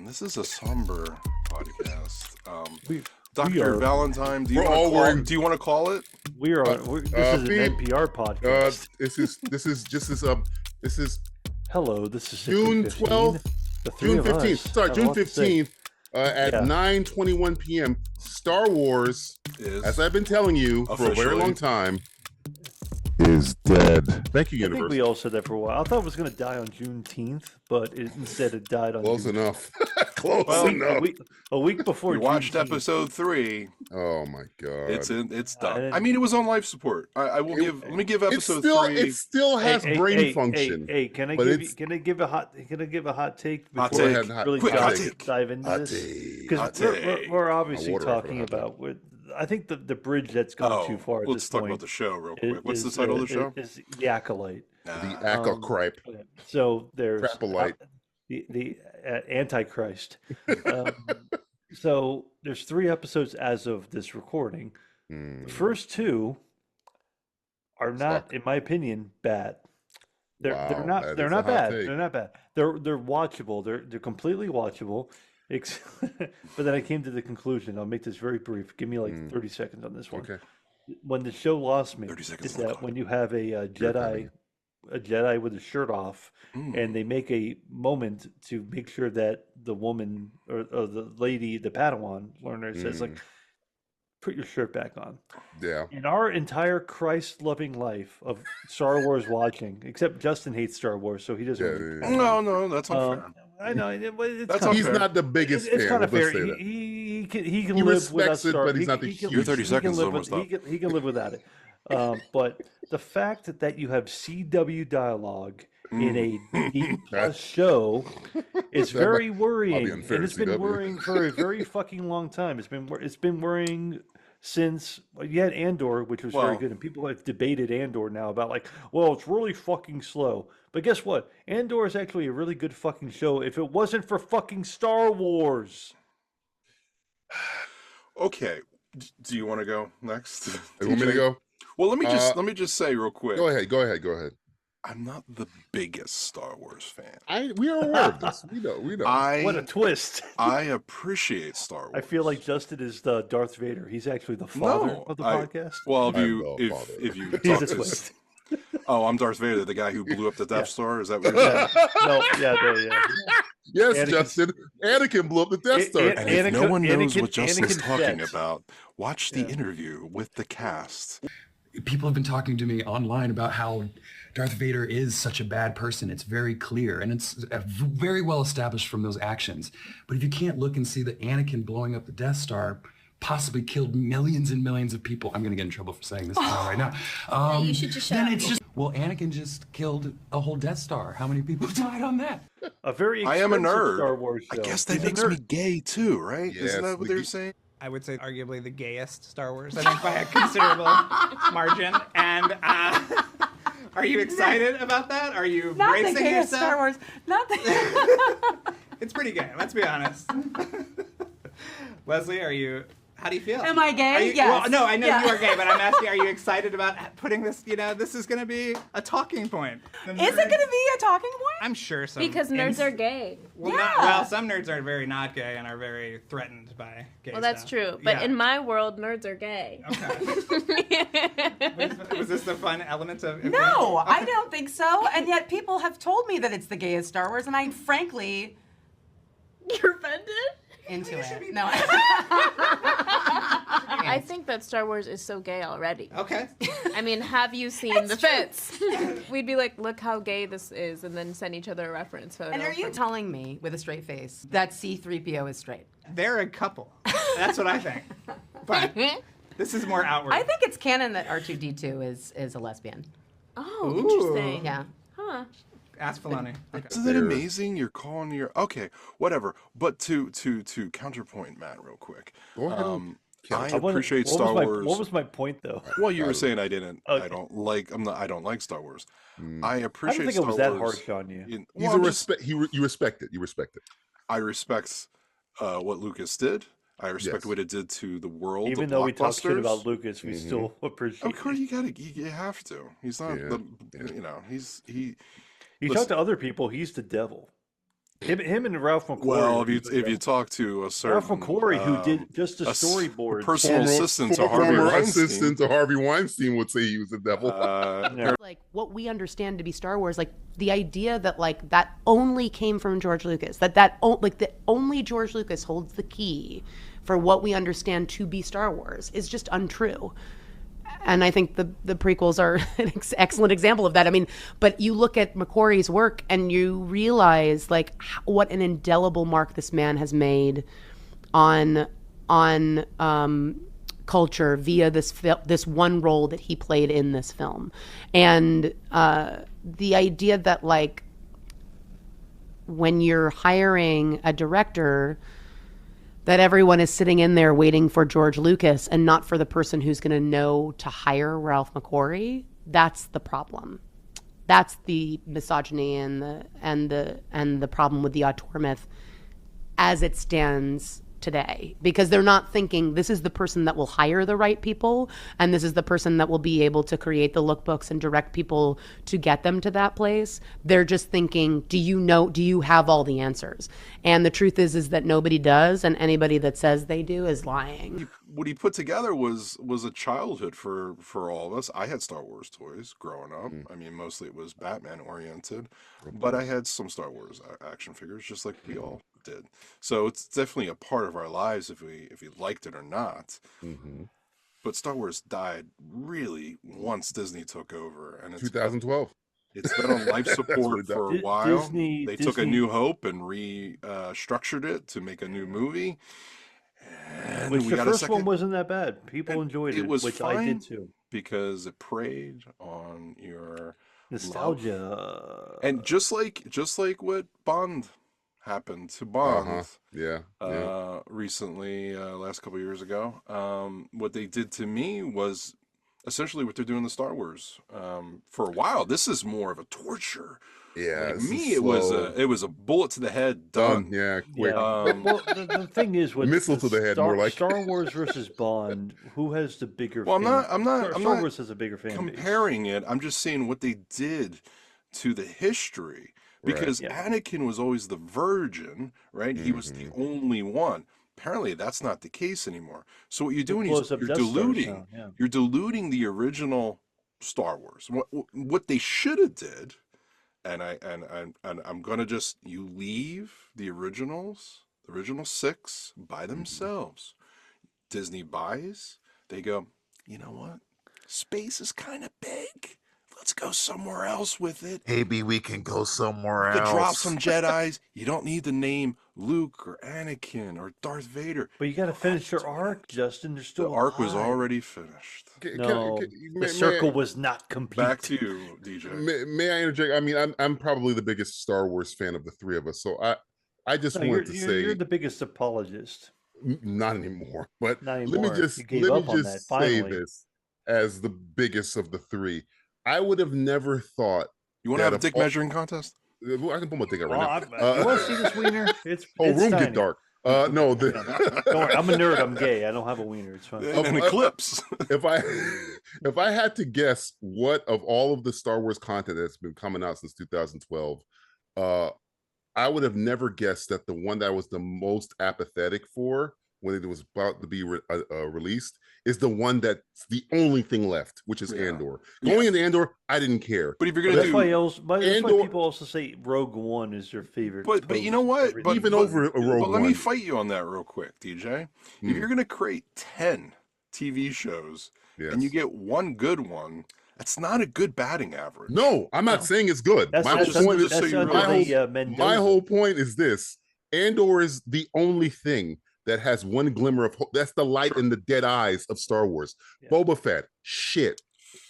This is a somber podcast. We Dr. are. Valentine, do you We're want all to call, wearing- do you want to call it? We are. This is an NPR podcast. This is Hello, this is June 15. 12th, The three June of 15th. us Sorry, have a June lot to say. 15th at Yeah. 9:21 p.m. Star Wars, Is as I've been telling you for a very Officially. long time, is dead. Thank you, I think Universe. we all said that for a while. I thought it was going to die on Juneteenth, but instead it died on Close June. enough. Close Well, enough. A week before. we watched Juneteenth. episode 3. Oh my god. It's done. didn't- I mean, it was on life support. Let me give It episode still 3. it still has brain function. Hey, can I but give it's- can I give a hot take before Hot we take. really Quick, hot take. dive into Hot this? take. Hot Because take. we're obviously water off talking for a hot about I think the bridge that's gone too far at let's this talk point. about the show real quick. is- What's the is, title of the show? Is The Acolyte. The Nah. acolyte. So there's Crapolite. the Antichrist. So there's 3 episodes as of this recording. Hmm. The first 2 are not, Suck. in my opinion, bad. They're Wow, not that they're is a not hot bad. take. They're not bad. They're watchable. They're completely watchable. But then I came to the conclusion. I'll make this very brief. Give me like 30 seconds on this one. Okay. When the show lost me 30 seconds is on the that clock. when you have a Jedi with his shirt off, and they make a moment to make sure that the woman or the lady, the Padawan learner, says like, "Put your shirt back on." Yeah. In our entire Christ-loving life of Star Wars watching, except Justin hates Star Wars, so he doesn't. really- No, that's unfair. I know it's That's kinda He's unfair. not the biggest it's fan. kind of Let's fair. say that. He can He live without respects it, Star. but he's not the he can, huge Your 30 he can seconds is live almost with, up. he can live without it. But the fact that you have CW dialogue in a D+ show is very worrying, unfair and to it's been CW. worrying for a very fucking long time. It's been worrying since you had Andor, which was very Well- good, and people have debated Andor now about like, well, it's really fucking slow. But guess what? Andor is actually a really good fucking show if it wasn't for fucking Star Wars. Okay. Do you want to go next? You want me to go? Well, let me just say real quick. Go ahead. I'm not the biggest Star Wars fan. We are aware of this. We know. What a twist. I appreciate Star Wars. I feel like Justin is the Darth Vader. He's actually the father of the podcast. Well, I'm the father. if you He's talk a to twist. Oh, I'm Darth Vader, the guy who blew up the Death Star. Is that what you're saying? No, yeah. Yes, Anakin- Justin. Anakin blew up the Death Star. And if no Anakin- one knows Anakin- what Justin's Anakin talking Fett. about, watch the interview with the cast. People have been talking to me online about how Darth Vader is such a bad person. It's very clear, and it's very well established from those actions. But if you can't look and see that Anakin blowing up the Death Star possibly killed millions and millions of people, I'm going to get in trouble for saying this right now. You should just shut then up. it's just, well, Anakin just killed a whole Death Star. How many people died on that? A very I am a expensive nerd. Star Wars show. I guess that He's a makes me nerd. gay too, right? Yes, Isn't that what the they're ge- saying? I would say arguably the gayest Star Wars, I think by a considerable margin. And are you excited about that? Are you Not the bracing gayest yourself? Star Wars. Not the. It's pretty gay, let's be honest. Leslie, how do you feel? Am I gay? Are you, Yes. Well, no, I know Yeah. you are gay, but I'm asking, are you excited about putting this, this is going to be a talking point. Is it going to be a talking point? I'm sure some. Because nerds are gay. Well, Yeah. some nerds are very not gay and are very threatened by gay Well, that's stuff. true. But Yeah. in my world, nerds are gay. Okay. Was this the fun element of No, I don't think so. And yet people have told me that it's the gayest Star Wars, and I frankly You're offended? into it. No. I think that Star Wars is so gay already. Okay. I mean, have you seen the fits? We'd be like, look how gay this is, and then send each other a reference photo. And are you from- telling me with a straight face that C-3PO is straight? They're a couple. That's what I think. But this is more outward. I think it's canon that R2-D2 is a lesbian. Oh, Ooh. interesting. Yeah. Huh. Ask Filoni. Okay. Isn't that amazing? You're calling your whatever. But to counterpoint Matt real quick. Go ahead. I I wanna- appreciate what Star was my- Wars. What was my point though? Well, you were saying I didn't. Okay. I don't like Star Wars. I I appreciate don't think Star it was that Wars. harsh on you. He's a respect. You respect it. You respect it. I respect what Lucas did. I respect Yes. what it did to the world. Even the though we talk shit blockbusters. about Lucas, we still appreciate. Of course, you have to. He's not Yeah, the, you know, he. You listen. talk to other people, he's the devil. Him and Ralph McQuarrie. Well, if you talk to a certain Ralph McQuarrie, who did just the a storyboards, personal assistant to Harvey former Weinstein, assistant to Harvey Weinstein would say he was the devil. Like what we understand to be Star Wars, like the idea that like that only came from George Lucas, that only George Lucas holds the key for what we understand to be Star Wars is just untrue. And I think the prequels are an excellent example of that. I mean, but you look at McQuarrie's work and you realize like what an indelible mark this man has made on culture via this one role that he played in this film. And the idea that like when you're hiring a director, that everyone is sitting in there waiting for George Lucas and not for the person who's going to know to hire Ralph McQuarrie. That's the problem. That's the misogyny and the problem with the auteur myth as it stands today, because they're not thinking this is the person that will hire the right people and this is the person that will be able to create the lookbooks and direct people to get them to that place. They're just thinking, do you have all the answers? And the truth is that nobody does, and anybody that says they do is lying. What he put together was a childhood for all of us. I had Star Wars toys growing up. I mean, mostly it was Batman oriented, but I had some Star Wars action figures, just like we all did. So it's definitely a part of our lives if we liked it or not. But Star Wars died really once Disney took over, and it's 2012. It's been on life support for a while. They took A New Hope and restructured it to make a new movie. And Which we the got first a second. one wasn't that bad. People enjoyed it, was which fine I did too. because it preyed on your Nostalgia. love. And just like what Bond happened to Bond recently, last couple of years ago, what they did to me was essentially what they're doing to Star Wars. For a while, this is more of a torture. Yeah, like me, it was a bullet to the head, done. Yeah, quick. Well, the thing is, with Missile to the head, more like. Star Wars versus Bond, who has the bigger? Well, I'm not. Star Wars has a bigger fan comparing it. I'm just saying what they did to the history, because Anakin was always the virgin, right? He was the only one. Apparently, that's not the case anymore. So what you're doing is you're diluting. You're diluting the original Star Wars. What they should have did. And I'm gonna you leave the original 6 by themselves. Disney buys, they go, you know what? Space is kind of big. Let's go somewhere else with it. Maybe we can go somewhere else. You could drop some Jedis. You don't need the name Luke or Anakin or Darth Vader. But you got to finish your arc, Justin. There's still the arc was already finished. The circle was not complete. Back to you, DJ. May I interject? I mean, I'm probably the biggest Star Wars fan of the three of us, so I just wanted to say you're the biggest apologist. Not anymore. But not anymore. let me just say this as the biggest of the three. I would have never thought. You want to have a dick measuring contest? I can put my dick out right now. You want to see this wiener? It's room tiny. get dark. No, don't worry. I'm a nerd. I'm gay. I don't have a wiener. It's fine. An eclipse. If I had to guess what of all of the Star Wars content that's been coming out since 2012, I would have never guessed that the one that I was the most apathetic for when it was about to be released is the one that's the only thing left, which is Andor. Going into Andor, I didn't care. But if you're gonna that's why people also say Rogue One is their favorite. But you know what? Even over Rogue One. But let me fight you on that real quick, DJ. If you're gonna create 10 TV shows and you get one good one, that's not a good batting average. No, I'm not saying it's good. My whole point is this: Andor is the only thing that has one glimmer of hope. That's the light in the dead eyes of Star Wars. Boba Fett, shit.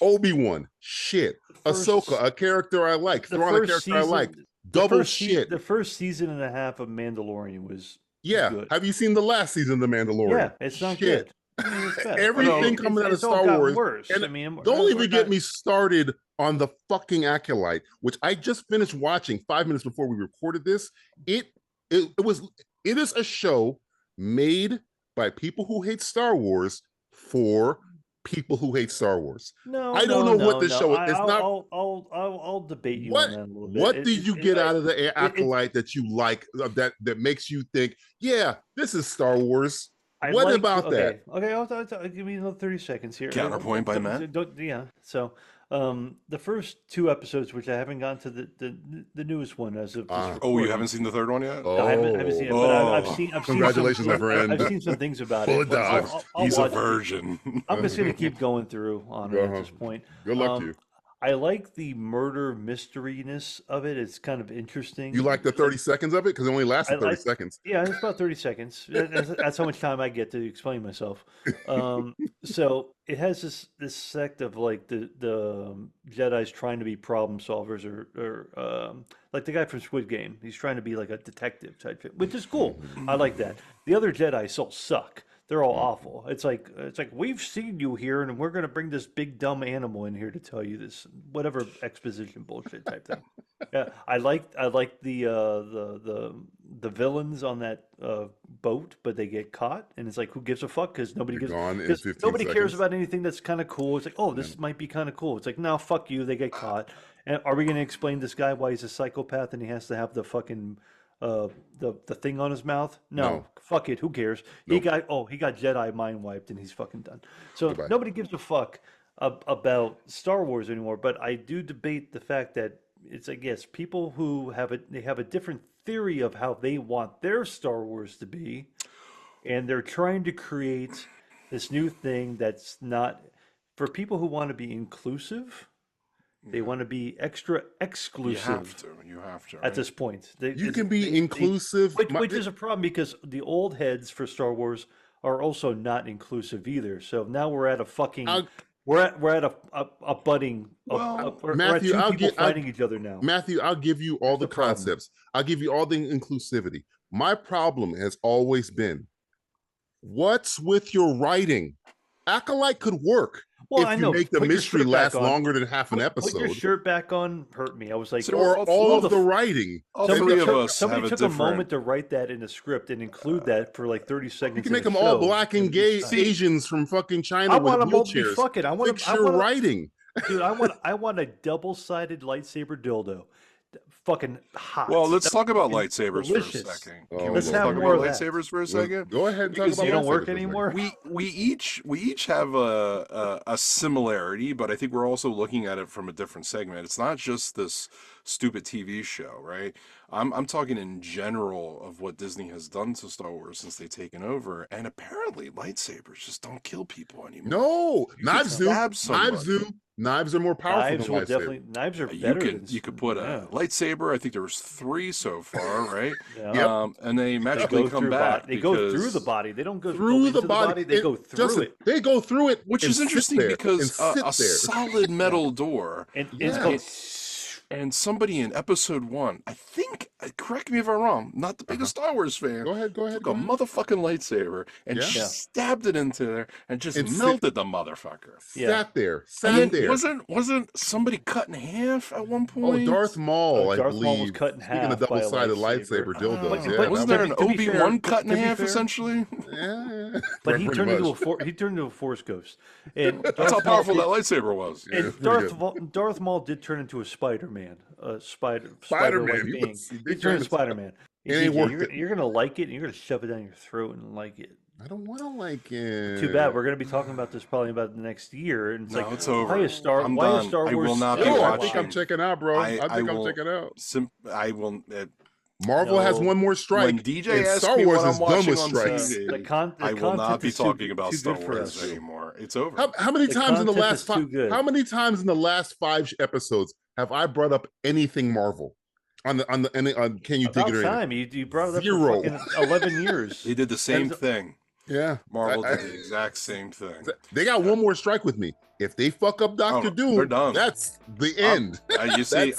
Obi-Wan, shit. Ahsoka, a character I like. Thrawn, a character I like. Double shit. The first season and a half of Mandalorian was good. Have you seen the last season of The Mandalorian? Yeah, it's not good. I mean, it's everything coming out of Star Wars. Worse. And don't even get me started on the fucking Acolyte, which I just finished watching 5 minutes before we recorded this. It is a show made by people who hate Star Wars for people who hate Star Wars. No, I don't know what this show is. It's not. I'll debate you What on that a little bit. what do you get out of the Acolyte that you like, that makes you think, yeah, this is Star Wars? What about that? Okay, I'll give me another 30 seconds here. Counterpoint by Matt. Yeah. So, the first 2 episodes, which I haven't gone to the newest one as of this Oh, you haven't seen the third one yet? I haven't seen it, but I've seen. Congratulations, my friend. I've seen some things about Full it. of dogs. He's a watch it. virgin. I'm just gonna keep going through on it at this point. Good luck to you. I like the murder mysteryness of it. It's kind of interesting. You like the 30 seconds of it? Because it only lasted 30 seconds. Yeah, it's about 30 seconds. That's how much time I get to explain myself. So it has this sect of like the Jedi's trying to be problem solvers, or like the guy from Squid Game. He's trying to be like a detective type shit, which is cool. I like that. The other Jedi all suck. They're all awful. It's like we've seen you here, and we're gonna bring this big dumb animal in here to tell you this whatever exposition bullshit type thing. Yeah, I like the villains on that boat, but they get caught, and it's like, who gives a fuck? Because nobody cares about anything that's kind of cool. It's like, oh, this might be kind of cool. It's like, no, fuck you. They get caught, and are we gonna explain this guy why he's a psychopath and he has to have the fucking the thing on his mouth? No, fuck it. Who cares? Nope. He got Jedi mind wiped and he's fucking done. So nobody gives a fuck about Star Wars anymore. But I do debate the fact that it's, I guess, people who have a different theory of how they want their Star Wars to be, and they're trying to create this new thing that's not for people who want to be inclusive. They want to be extra exclusive. You have to. At this point, you can be inclusive, which is a problem because the old heads for Star Wars are also not inclusive either. So now we're at a fucking we're at a budding. Matthew, we're at 2 people fighting each other now. Matthew, I'll give you all the concepts. I'll give you all the inclusivity. My problem has always been, what's with your writing? Acolyte could work. Well, if you make the mystery last longer than half an episode. Put your shirt back on hurt me. I was like, or all of the writing. Somebody took a moment to write that in a script and include that for like 30 seconds. You can make them all black and gay Asians from fucking China with wheelchairs. Fuck it. Fix your writing. Dude, I want a double-sided lightsaber dildo. Fucking hot. Well, let's talk about lightsabers for a second. Let's have more lightsabers for a second. Go ahead and talk about lightsabers. They don't work anymore. We each have a similarity, but I think we're also looking at it from a different segment. It's not just this stupid TV show, right? I'm talking in general of what Disney has done to Star Wars since they've taken over, and apparently lightsabers just don't kill people anymore. No, knives do. Knives are more powerful than lightsabers. Knives are better. You could put a lightsaber. I think there was 3 so far, right? And they They magically go come through back. They go through the body. They don't go through into the body. They go through it. They go through it, which is interesting because a solid metal door. And it's called. And somebody in episode 1, I think, correct me if I'm wrong, not the biggest Star Wars fan. Go ahead. Took a motherfucking lightsaber and stabbed it into there and just melted the motherfucker. Sat there. Wasn't somebody cut in half at one point? Oh, Darth Maul, I Darth believe. Maul was cut in half. Speaking of double-sided lightsaber dildos, wasn't there an Obi-Wan cut in half essentially? Yeah. But he turned into a Force ghost. And that's how powerful that lightsaber was. And Darth Maul did turn into a Spider-Man. Spider-Man. Being. He turned into Spider-Man. You're gonna like it, and you're gonna shove it down your throat and like it. I don't want to like it. Too bad. We're gonna be talking about this probably about the next year, and it's it's over. Why is Star Wars? I will not be I watching. think I'm checking out, bro. I think I'm checking out. I will. Marvel has one more strike. When DJ asks Star me Wars what is I'm done watching with on strikes. TV, I will not be talking about Star Wars anymore. It's over. How many times in the last 5? How many times in the last 5 episodes have I brought up anything Marvel? On Can You Dig It? Time you brought it up 0. For fucking 11 years. They did the same thing. Yeah, Marvel did the exact same thing. They got one more strike with me. If they fuck up Doctor Doom, they're done. That's the end. You see,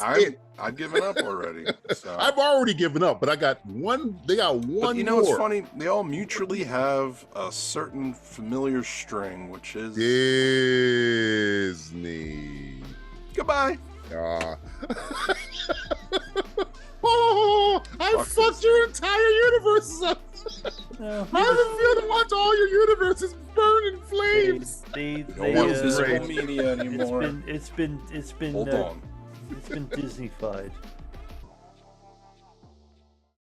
I've given up already. So. I've already given up, but I got one. They got one. But you know more. what's funny? They all mutually have a certain familiar string, which is Disney. Goodbye. Oh, I fucked your entire universe up. How does it feel to watch all your universes burn in flames? They Don't want physical media anymore. It's been Hold on. It's been Disney-fied.